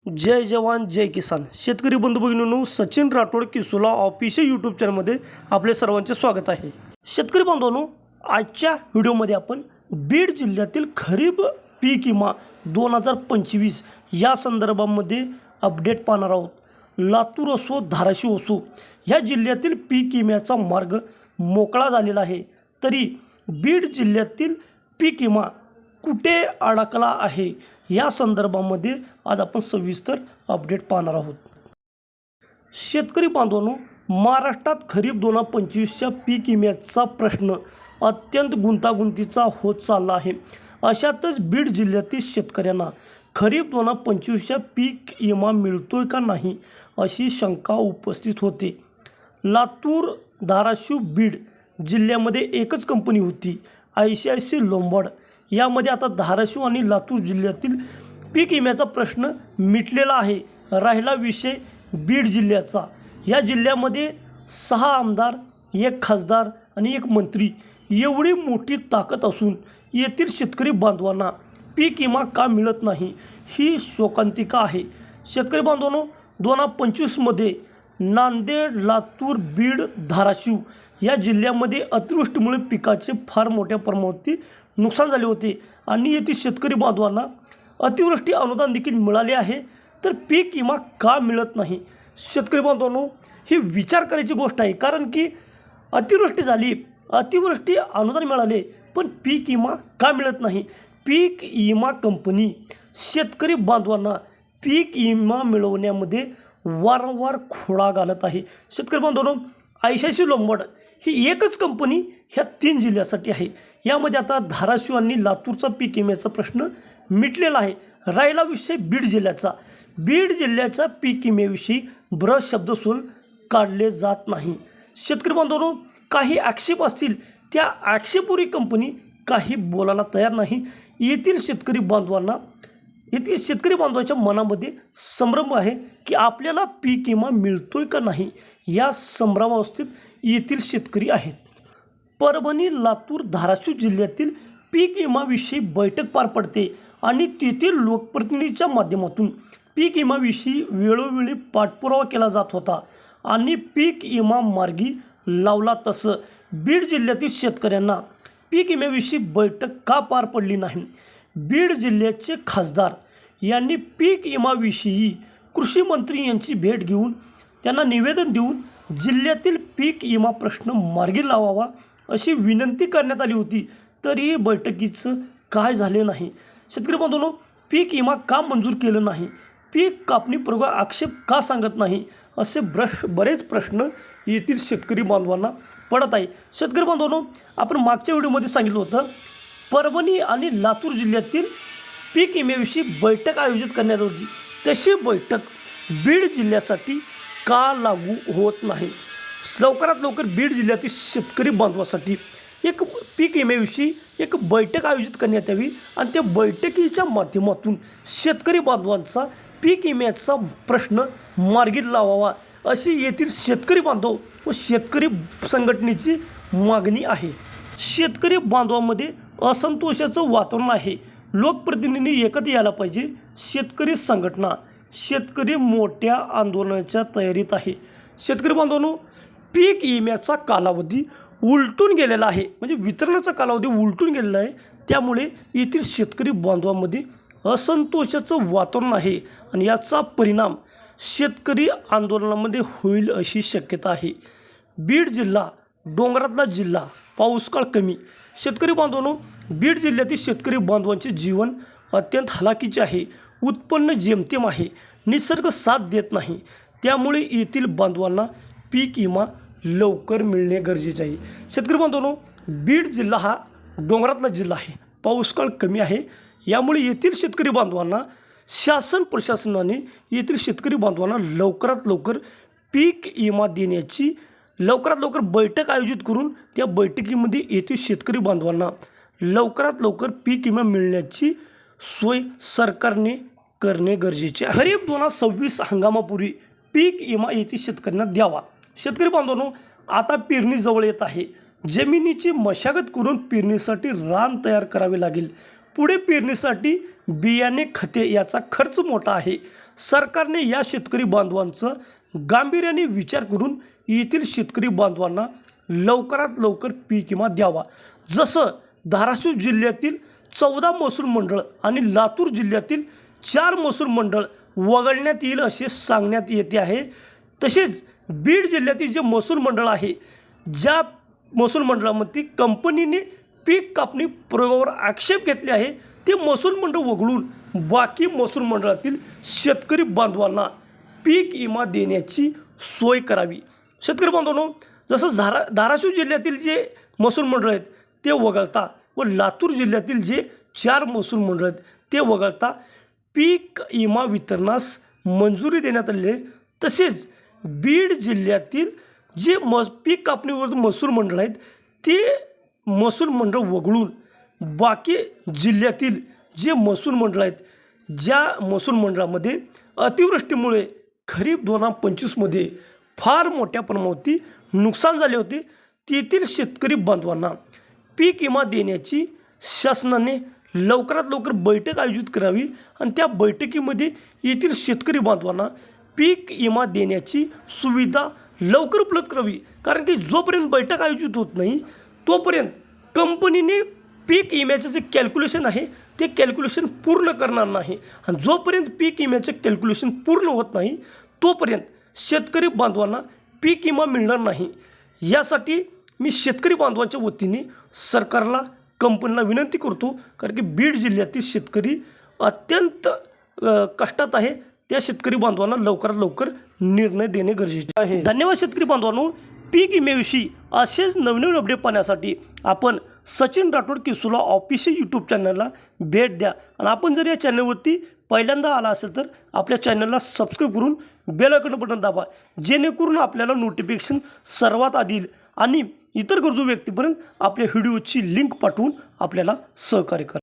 जय जवान जय किसान शेतकरी बंधू भगिनींनो, सचिन राठोड किसोला ऑफिशियल यूट्यूब चॅनलमध्ये आपले सर्वांचे स्वागत आहे। शेतकरी बांधवांनो, आजच्या व्हिडिओमध्ये आपण बीड जिल्ह्यातील खरीप पीक विमा 2025 या संदर्भामध्ये अपडेट पाहणार आहोत। लातूर असो धाराशिव असो या जिल्ह्यातील पीक विम्याचा मार्ग मोकळा झालेला आहे, तरी बीड जिल्ह्यातील पीक विमा कुठे अडकला आहे या संदर्भामध्ये आज आपण सविस्तर अपडेट पाहणार आहोत। शेतकरी बांधवांनो, महाराष्ट्रात खरीप 2025च्या पीक विम्याचा प्रश्न अत्यंत गुंतागुंतीचा होत चालला आहे। अशातच बीड जिल्ह्यातील शेतकऱ्यांना खरीप 2025च्या पीक विमा मिळतोय का नाही अशी शंका उपस्थित होते। लातूर धाराशिव बीड जिल्ह्यामध्ये एकच कंपनी होती, ICICI लोंबार्ड। यामध्ये आता धाराशिव आणि लातूर जिल्ह्यातील पीक विम्याचा प्रश्न मिटलेला आहे। राहिला विषय बीड जिल्ह्याचा। या जिल्ह्यामध्ये 6 आमदार, 1 खासदार आणि 1 मंत्री एवढी मोठी ताकद असून येथील शेतकरी बांधवांना पीक विमा का मिळत नाही ही शोकांतिका आहे। शेतकरी बांधवांनो, 2025मध्ये नांदेड, लातूर, बीड, धाराशिव या जिल्ह्यामध्ये अतिवृष्टीमुळे पिकाचे फार मोठ्या प्रमाणावरती नुकसान झाले होते आणि येथील शेतकरी बांधवांना अतिवृष्टी अनुदान देखील मिळाले आहे, तर पीक विमा का मिळत नाही? शेतकरी बांधवांनो, ही विचार करायची गोष्ट आहे, कारण की अतिवृष्टी झाली, अतिवृष्टी अनुदान मिळाले, पण पीक विमा का मिळत नाही? पीक विमा कंपनी शेतकरी बांधवांना पीक विमा मिळवण्यामध्ये वारंवार खोडा घालत आहे। शेतकरी बांधवांनो, ICICI लोंबार्ड ही एकच कंपनी ह्या 3 जिल्ह्यासाठी आहे। यामध्ये आता धाराशिव आणि लातूरचा पीक विम्याचा प्रश्न मिटलेला आहे। राहिला विषय बीड जिल्ह्याचा। बीड जिल्ह्याचा पीक विम्याविषयी बृहत शब्दसूल काढले जात नाही। शेतकरी बांधवांनो, काही आक्षेप असतील, त्या आक्षेपवरी कंपनी काही बोलायला तयार नाही। येथील शेतकरी बांधवांच्या मनामध्ये संभ्रम आहे की आपल्याला पीक विमा मिळतोय का नाही, या संभ्रमावस्थेत येथील शेतकरी आहेत। परभणी, लातूर, धाराशिव जिल्ह्यातील पीक विमाविषयी बैठक पार पडते आणि तेथील लोकप्रतिनिधीच्या माध्यमातून पीक विमाविषयी वेळोवेळी पाठपुरावा केला जात होता आणि पीक विमा मार्गी लावला। तसं बीड जिल्ह्यातील शेतकऱ्यांना पीक विम्याविषयी बैठक का पार पडली नाही? बीड जिल्ह्याचे खासदार यांनी पीक विमाविषयी कृषी मंत्री यांची भेट घेऊन त्यांना निवेदन देऊन जिल्ह्यातील पीक विमा प्रश्न मार्गी लावावा अशी विनंती करण्यात आली होती, तरीही बैठकीचं काय झाले नाही। शेतकरी बांधवांनो, पीक विमा का मंजूर केलं नाही, पीक कापणीपूर्व आक्षेप का सांगत नाही, असे बरेच प्रश्न येथील शेतकरी बांधवांना पडत आहे। शेतकरी बांधवांनो, आपण मागच्या व्हिडिओमध्ये सांगितलं होतं, परभणी आणि लातूर जिल्ह्यातील पीक विम्याविषयी बैठक आयोजित करण्यात होती, तशी बैठक बीड जिल्ह्यासाठी का लागू होत नाही? लवकरात लवकर बीड जिल्ह्यातील शेतकरी बांधवासाठी एक पीक विम्याविषयी एक बैठक आयोजित करण्यात यावी आणि त्या बैठकीच्या माध्यमातून शेतकरी बांधवांचा पीक विम्याचा प्रश्न मार्गी लावावा अशी येथील शेतकरी बांधव व शेतकरी संघटनेची मागणी आहे। शेतकरी बांधवांमध्ये असंतोषाचं वातावरण आहे। लोकप्रतिनिधी एकत्र यायला पाहिजे। शेतकरी संघटना, शेतकरी मोठ्या आंदोलनाच्या तयारीत आहे। शेतकरी बांधवांनो, पीक विम्याचा कालावधी उलटून गेलेला आहे, म्हणजे वितरणाचा कालावधी उलटून गेलेला आहे। त्यामुळे येथील शेतकरी बांधवांमध्ये असंतोषाचं वातावरण आहे आणि याचा परिणाम शेतकरी आंदोलनामध्ये होईल अशी शक्यता आहे। बीड जिल्हा डोंगरातला जिल्हा, पाऊसकाळ कमी। शेतकरी बांधवांनो, बीड जिल्ह्यातील शेतकरी बांधवांचे जीवन अत्यंत हलाखीचे आहे। उत्पन्न जेमतेम आहे, निसर्ग साथ देत नाही। त्यामुळे येथील बांधवांना पीक विमा लवकर मिळणे गरजेचे आहे। शेतकरी बांधवांनो, बीड जिल्हा हा डोंगरातला जिल्हा आहे, पाऊसकाळ कमी आहे। यामुळे येथील शेतकरी बांधवांना शासन प्रशासनाने येथील शेतकरी बांधवांना लवकरात लवकर पीक विमा देण्याची लवकरात लवकर बैठक आयोजित करून त्या बैठकीमध्ये येथील शेतकरी बांधवांना लवकरात लवकर पीक विमा मिळण्याची सोय सरकारने करणे गरजेचे आहे। खरीप 2026 हंगामापूर्वी पीक विमा येथील शेतकऱ्यांना द्यावा। शेतकरी बांधवांनो, आता पेरणी जवळ येत आहे। जमिनीची मशागत करून पेरणीसाठी रान तयार करावे लागेल। पुढे पेरणीसाठी बियाणे खते याचा खर्च मोठा आहे. सरकारने या शेतकरी बांधवांचा गांभीर्याने विचार करून येथील शेतकरी बांधवांना लवकरात लवकर पीक विमा द्यावा. जसं धाराशिव जिल्ह्यातील 14 महसूल मंडळ आणि लातूर जिल्ह्यातील 4 महसूल मंडळ वगळण्यात येईल असे सांगण्यात येते आहे. तसेच बीड जिल्ह्यातील जे महसूल मंडळ आहे, ज्या महसूल मंडळामध्ये कंपनीने पीक कापणी प्रयोगावर आक्षेप घेतले आहे, ते महसूल मंडळ वगळून बाकी महसूल मंडळातील शेतकरी बांधवांना पीक विमा देण्याची सोय करावी. शेतकरी बांधवांनो, जसं धाराशिव जिल्ह्यातील जे महसूल मंडळ आहेत ते वगळता व लातूर जिल्ह्यातील जे 4 महसूल मंडळ आहेत ते वगळता पीक विमा वितरणास मंजुरी देण्यात आलेली आहे. तसेच बीड जिल्ह्यातील जे पीक कापणीवर महसूल मंडळ आहेत ते महसूल मंडळ वगळून बाकी जिल्ह्यातील जे महसूल मंडळ आहेत, ज्या महसूल मंडळामध्ये अतिवृष्टीमुळे खरीप 2025मध्ये फार मोठ्या प्रमाणावरती नुकसान झाले होते, तेथील शेतकरी बांधवांना पीक विमा देण्याची शासनाने लवकरात लवकर बैठक आयोजित करावी आणि त्या बैठकीमध्ये येथील शेतकरी बांधवांना पीक विमा देण्याची सुविधा लवकर उपलब्ध करावी. कारण की जोपर्यंत बैठक आयोजित होत नाही तोपर्यंत कंपनीने पीक विम्याचं जे कॅल्क्युलेशन आहे ते कॅल्क्युलेशन पूर्ण करणार नाही आणि जोपर्यंत पीक विम्याचं कॅल्क्युलेशन पूर्ण होत नाही तोपर्यंत शेतकरी बांधवांना पीक विमा मिळणार नाही. यासाठी मी शेतकरी बांधवांच्या वतीने सरकारला, कंपनीला विनंती करतो, कारण की बीड जिल्ह्यातील शेतकरी अत्यंत कष्टात आहे. त्या शेतकरी बांधवांना लवकरात लवकर निर्णय देणे गरजेचे आहे. धन्यवाद शेतकरी बांधवांनो. पीक विम्याविषयी असेच नवनवीन अपडेट पाहण्यासाठी आपण सचिन राठोड किसोला ऑफिशियल यूट्यूब चॅनलला भेट द्या आणि आपण जर या चॅनलवरती पहिल्यांदा आला असेल तर आपल्या चॅनलला सबस्क्राईब करून बेल आयकॉन बटन दाबा, जेणेकरून आपल्याला नोटिफिकेशन सर्वात आधी येईल आणि इतर गरजू व्यक्तीपर्यंत आपल्या व्हिडिओची लिंक पाठवून आपल्याला सहकार्य करा.